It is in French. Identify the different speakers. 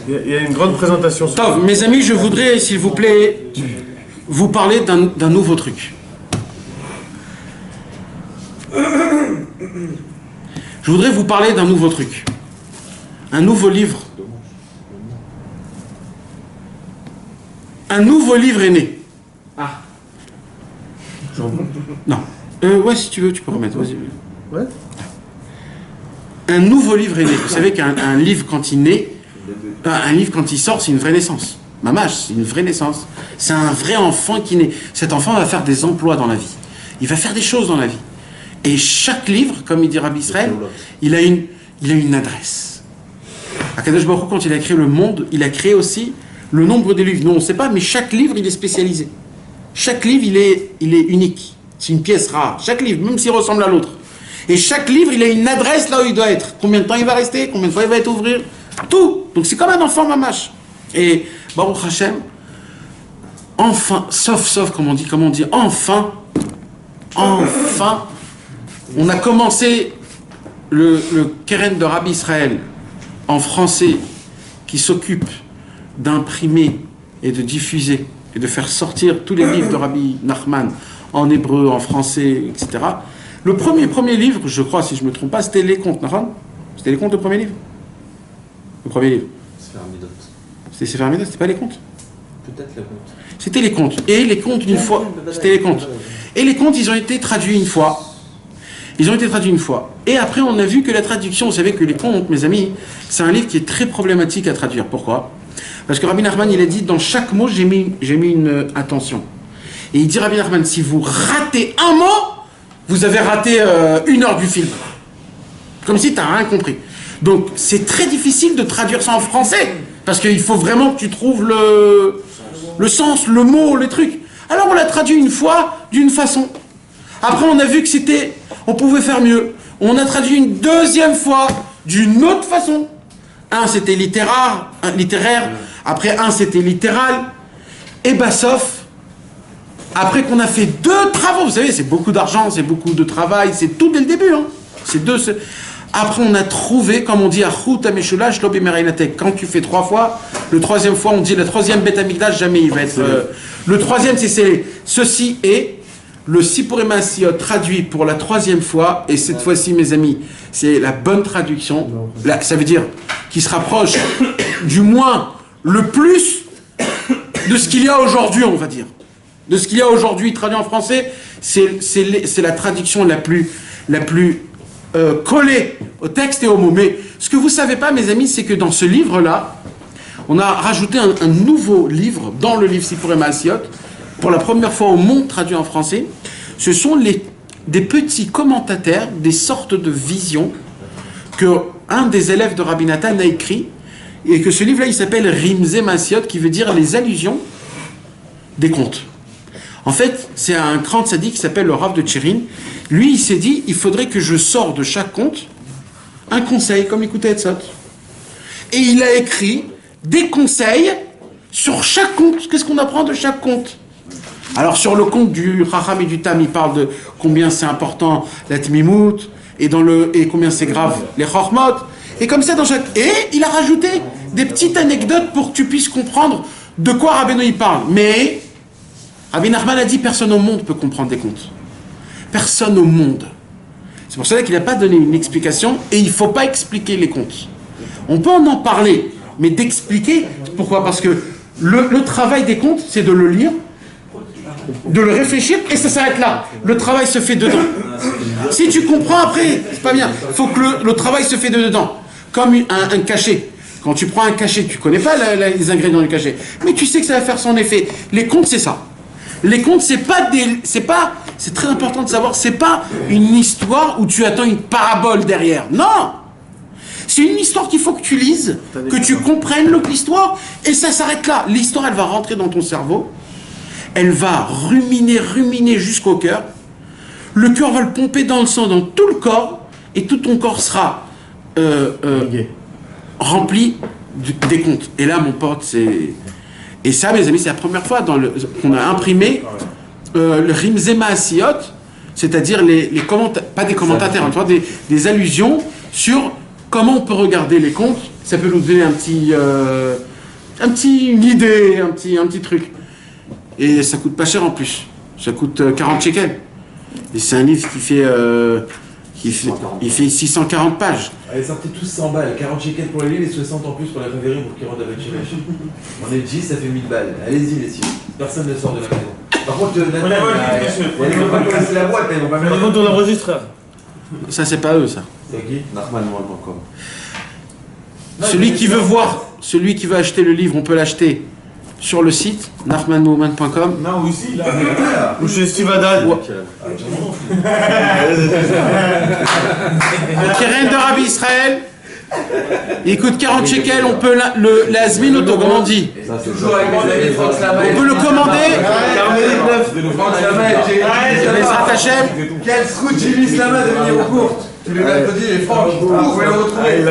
Speaker 1: Il y a une grande présentation.
Speaker 2: Tov, mes amis, je voudrais, s'il vous plaît, vous parler d'un nouveau truc. Je voudrais vous parler d'un nouveau truc. Un nouveau livre. Un nouveau livre est né.
Speaker 1: Ah.
Speaker 2: Non. Ouais, si tu veux, tu peux remettre. Vas-y.
Speaker 1: Ouais.
Speaker 2: Un nouveau livre est né. Vous savez qu'un livre, quand il naît, un livre, quand il sort, c'est une vraie naissance. Mamash, c'est une vraie naissance. C'est un vrai enfant qui naît. Cet enfant va faire des emplois dans la vie. Il va faire des choses dans la vie. Et chaque livre, comme il dit Rabbi Israël, il a une adresse. Akadosh Baruch Hu, quand il a créé le monde, il a créé aussi le nombre des livres. Nous, on ne sait pas, mais chaque livre, il est spécialisé. Chaque livre, il est unique. C'est une pièce rare. Chaque livre, même s'il ressemble à l'autre. Et chaque livre, il a une adresse là où il doit être. Combien de temps il va rester, combien de fois il va être ouvert. Tout. Donc c'est comme un enfant mamash. Et Baruch Hashem, enfin, sauf, comme on dit, enfin, on a commencé le Keren de Rabbi Israël en français qui s'occupe d'imprimer et de diffuser et de faire sortir tous les livres de Rabbi Nachman en hébreu, en français, etc. Le premier livre, je crois, si je ne me trompe pas, c'était Les Contes, Nachman. C'était Les Contes, le premier livre. Le premier livre. C'était Sefer Hamidot, c'était pas Les Contes.
Speaker 3: Peut-être Les Contes.
Speaker 2: C'était Les Contes. Et Les Contes, une fois, c'était Les Contes. Et Les Contes, ils ont été traduits une fois. Et après, on a vu que la traduction, vous savez que Les Contes, mes amis, c'est un livre qui est très problématique à traduire. Pourquoi ? Parce que Rabbi Nachman, il a dit, dans chaque mot, j'ai mis une attention. Et il dit, Rabbi Nachman, si vous ratez un mot, vous avez raté 1 heure du film. Comme si tu n'as rien compris. Donc, c'est très difficile de traduire ça en français. Parce qu'il faut vraiment que tu trouves le sens, le mot, le truc. Alors, on l'a traduit une fois, d'une façon. Après, on a vu que on pouvait faire mieux. On a traduit une deuxième fois, d'une autre façon. Un, c'était littéraire. Après, un, c'était littéral. Et sauf, après qu'on a fait 2 travaux, vous savez, c'est beaucoup d'argent, c'est beaucoup de travail, c'est tout dès le début. Hein. Après, on a trouvé, comme on dit, quand tu fais 3 fois, le 3e fois, on dit la 3e Beth Amikdash, jamais il va être. Le 3e, c'est ceci est. Le Sipurim Asiyot traduit pour la 3e fois, et cette fois-ci, mes amis, c'est la bonne traduction. Là, ça veut dire qu'il se rapproche du moins le plus de ce qu'il y a aujourd'hui, on va dire. De ce qu'il y a aujourd'hui traduit en français, c'est la traduction la plus collée au texte et au mot. Mais ce que vous ne savez pas, mes amis, c'est que dans ce livre-là, on a rajouté un nouveau livre dans le livre Sipurim Asiyot. Pour la première fois au monde traduit en français, ce sont des petits commentateurs, des sortes de visions que un des élèves de Rabbi Nathan a écrit, et que ce livre-là, il s'appelle Rimzé Masiot, qui veut dire les allusions des contes. En fait, c'est un grand tzaddik qui s'appelle le Rav de Tchérin. Lui, il s'est dit, il faudrait que je sorte de chaque conte un conseil, comme écouter Etzot. Et il a écrit des conseils sur chaque conte. Qu'est-ce qu'on apprend de chaque conte ? Alors sur le conte du Chacham et du Tam, il parle de combien c'est important la Tmimout et combien c'est grave les Chochmot. Et comme ça dans chaque... Et il a rajouté des petites anecdotes pour que tu puisses comprendre de quoi Rabbeinu il parle. Mais Rabbi Nachman a dit personne au monde peut comprendre des contes. Personne au monde. C'est pour cela qu'il n'a pas donné une explication et il ne faut pas expliquer les contes. On peut en parler, mais d'expliquer. Pourquoi ? Parce que le travail des contes, c'est de le lire, de le réfléchir, et ça s'arrête là. Le travail se fait dedans. Si tu comprends après, c'est pas bien. Il faut que le travail se fait dedans. Comme un cachet. Quand tu prends un cachet, tu connais pas les ingrédients du cachet, mais tu sais que ça va faire son effet. Les contes, c'est ça. Les contes, c'est très important de savoir, c'est pas une histoire où tu attends une parabole derrière. Non! C'est une histoire qu'il faut que tu lises, que tu comprennes l'histoire, et ça s'arrête là. L'histoire, elle va rentrer dans ton cerveau, elle va ruminer jusqu'au cœur. Le cœur va le pomper dans le sang, dans tout le corps, et tout ton corps sera rempli des contes. Et là, mon pote, c'est... Et ça, mes amis, c'est la première fois qu'on a imprimé le Rimzema Asiyot, c'est-à-dire pas des commentateurs, des allusions sur comment on peut regarder les contes Ça peut nous donner une idée, un petit truc. Et ça coûte pas cher en plus. Ça coûte 40 shekels. Et c'est un livre qui fait 640 pages.
Speaker 3: Elle est sortie tous 100 balles, 40 shekels pour les livres et 60 en plus pour la révérer pour qu'ils rendent avec chez On est 10, ça fait 1000 balles. Allez-y, messieurs. Personne ne sort de la maison. Par contre, ils vont pas casser la boîte, ils vont pas
Speaker 1: Par contre, on l'enregistre.
Speaker 2: Ça, c'est pas eux, ça.
Speaker 3: C'est qui? Narmanmoal.com.
Speaker 2: Celui qui veut acheter le livre, on peut l'acheter sur le site narmanmoman.com.
Speaker 4: Non, aussi, là.
Speaker 1: Ou chez Steve Haddad.
Speaker 2: Le Keren de Rabbi Israël. Il coûte 40 shekels, on peut l'azmin auto, comme on dit.
Speaker 3: Toujours avec mon ami Franck Lamel.
Speaker 2: On peut le commander.
Speaker 3: Franck Lamel,
Speaker 2: Les Ratachem.
Speaker 3: quel scout j'ai mis Slama de venir aux courtes. Tous les mercredis, les Franck, vous pouvez le retrouver.